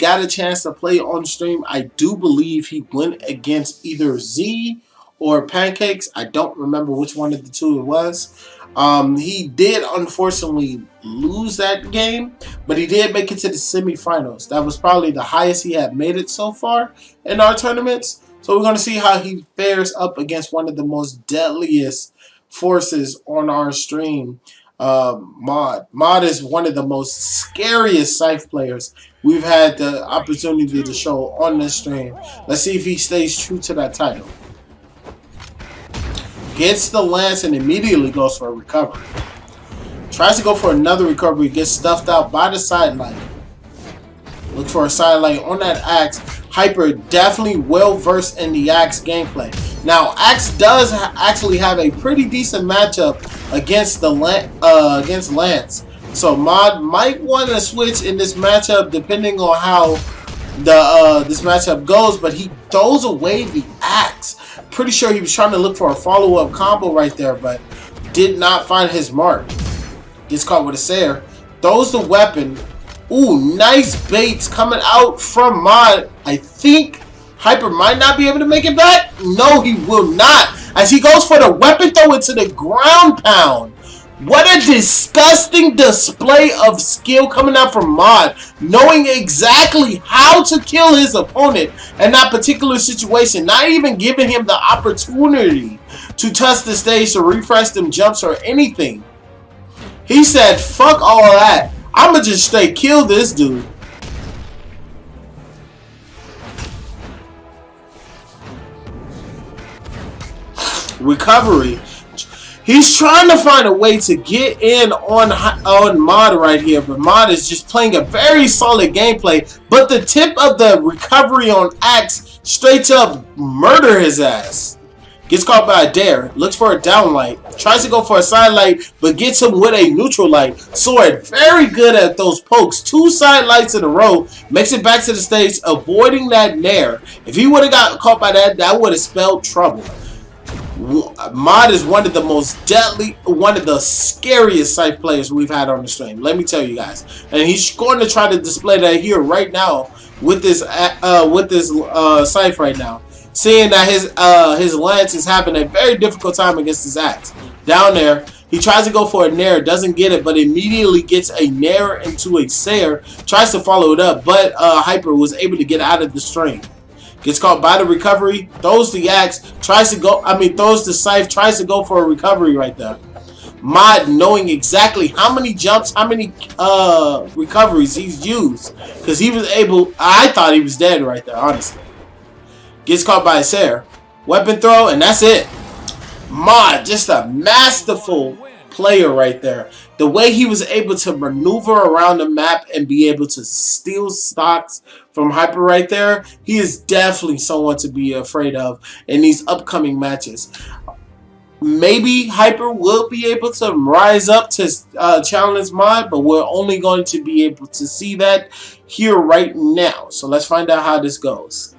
got a chance to play on stream. I do believe he went against either Z or Pancakes. I don't remember which one of the two it was. He did unfortunately lose that game, but he did make it to the semifinals. That was probably the highest he had made it so far in our tournaments. So we're going to see how he fares up against one of the most deadliest forces on our stream, Mod. Mod is one of the most scariest Scythe players we've had the opportunity to show on this stream. Let's see if he stays true to that title. Gets the lance and immediately goes for a recovery. Tries to go for another recovery, gets stuffed out by the sidelight. Look for a sidelight on that Axe. Hyper definitely well versed in the Axe gameplay. Now Axe does actually have a pretty decent matchup against the against Lance. So Mod might want to switch in this matchup depending on how the this matchup goes, but he throws away the Axe. Pretty sure he was trying to look for a follow-up combo right there, but did not find his mark. Gets caught with a Sayer. Throws the weapon. Ooh, nice baits coming out from Mod. I think Hyper might not be able to make it back. No, he will not. As he goes for the weapon throw into the ground pound. What a disgusting display of skill coming out from Mod. Knowing exactly how to kill his opponent in that particular situation. Not even giving him the opportunity to touch the stage to refresh them jumps or anything. He said, fuck all that. I'ma just straight kill this dude. Recovery. He's trying to find a way to get in on Mod right here, but Mod is just playing a very solid gameplay. But the tip of the recovery on Axe straight up murder his ass. Gets caught by a dare, looks for a down light, tries to go for a side light, but gets him with a neutral light. Sword very good at those pokes. 2 side lights in a row, makes it back to the stage, avoiding that nair. If he would have got caught by that, that would have spelled trouble. Mod is one of the most deadly, one of the scariest Scythe players we've had on the stream. Let me tell you guys, and he's going to try to display that here right now with this Scythe right now. Seeing that his lance is having a very difficult time against his Axe. Down there, he tries to go for a nair, doesn't get it, but immediately gets a nair into a Sayer. Tries to follow it up, but Hyper was able to get out of the string. Gets caught by the recovery, throws the Axe, tries to go, throws the Scythe, tries to go for a recovery right there. Mod knowing exactly how many jumps, how many recoveries he's used. Because he was able, I thought he was dead right there, honestly. Gets caught by a Sayer. Weapon throw, and that's it. Mod, just a masterful player right there. The way he was able to maneuver around the map and be able to steal stocks from Hyper right there, he is definitely someone to be afraid of in these upcoming matches. Maybe Hyper will be able to rise up to challenge Mod, but we're only going to be able to see that here right now. So let's find out how this goes.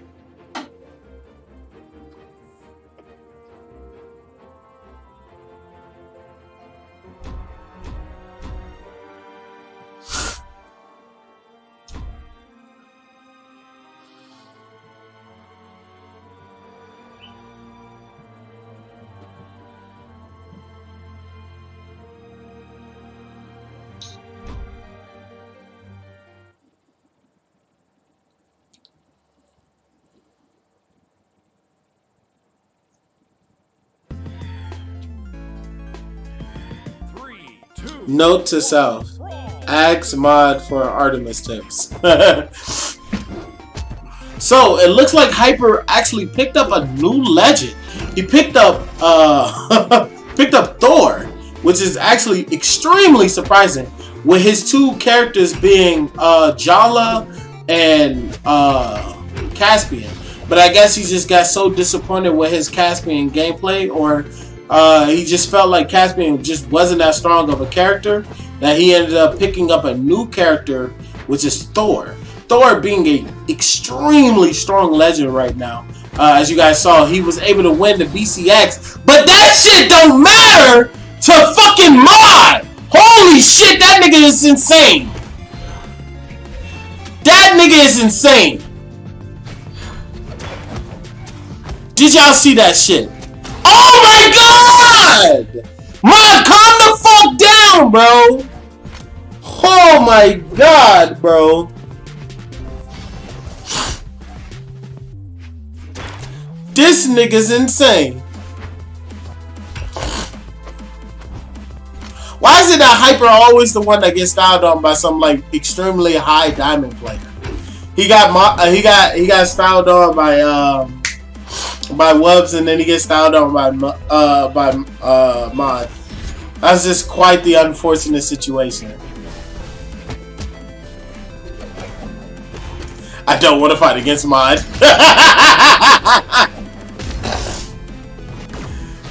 Note to self: ask Mod for Artemis tips. So it looks like Hyper actually picked up a new legend. He picked up Thor, which is actually extremely surprising, with his 2 characters being Jala and Caspian. But I guess he just got so disappointed with his Caspian gameplay, or he just felt like Caspian just wasn't that strong of a character, that he ended up picking up a new character, which is Thor. Thor being an extremely strong legend right now. As you guys saw, he was able to win the BCX, but that shit don't matter to fucking Mod! Holy shit, that nigga is insane! That nigga is insane. Did y'all see that shit? Oh my god! Mod, calm the fuck down, bro. Oh my god, bro. This nigga's insane. Why is it that Hyper always the one that gets styled on by some like extremely high diamond player? He got styled on by Wubs, and then he gets styled on by Mod. That's just quite the unfortunate situation. I don't want to fight against Mod.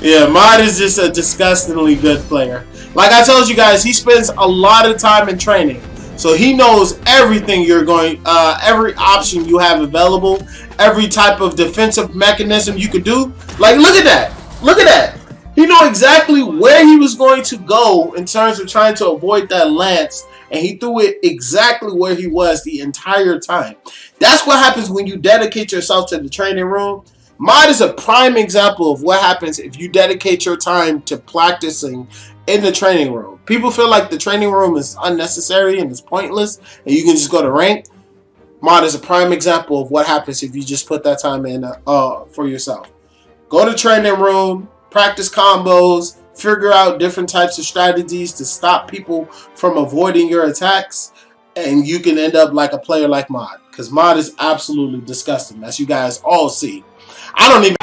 Yeah, Mod is just a disgustingly good player. Like I told you guys, he spends a lot of time in training. So he knows everything you're going, every option you have available, every type of defensive mechanism you could do. Like, look at that. Look at that. He knew exactly where he was going to go in terms of trying to avoid that lance. And he threw it exactly where he was the entire time. That's what happens when you dedicate yourself to the training room. Mod is a prime example of what happens if you dedicate your time to practicing in the training room. People feel like the training room is unnecessary and it's pointless and you can just go to rank. Mod is a prime example of what happens if you just put that time in for yourself. Go to training room, practice combos, figure out different types of strategies to stop people from avoiding your attacks, and you can end up like a player like Mod. Because Mod is absolutely disgusting, as you guys all see. I don't even...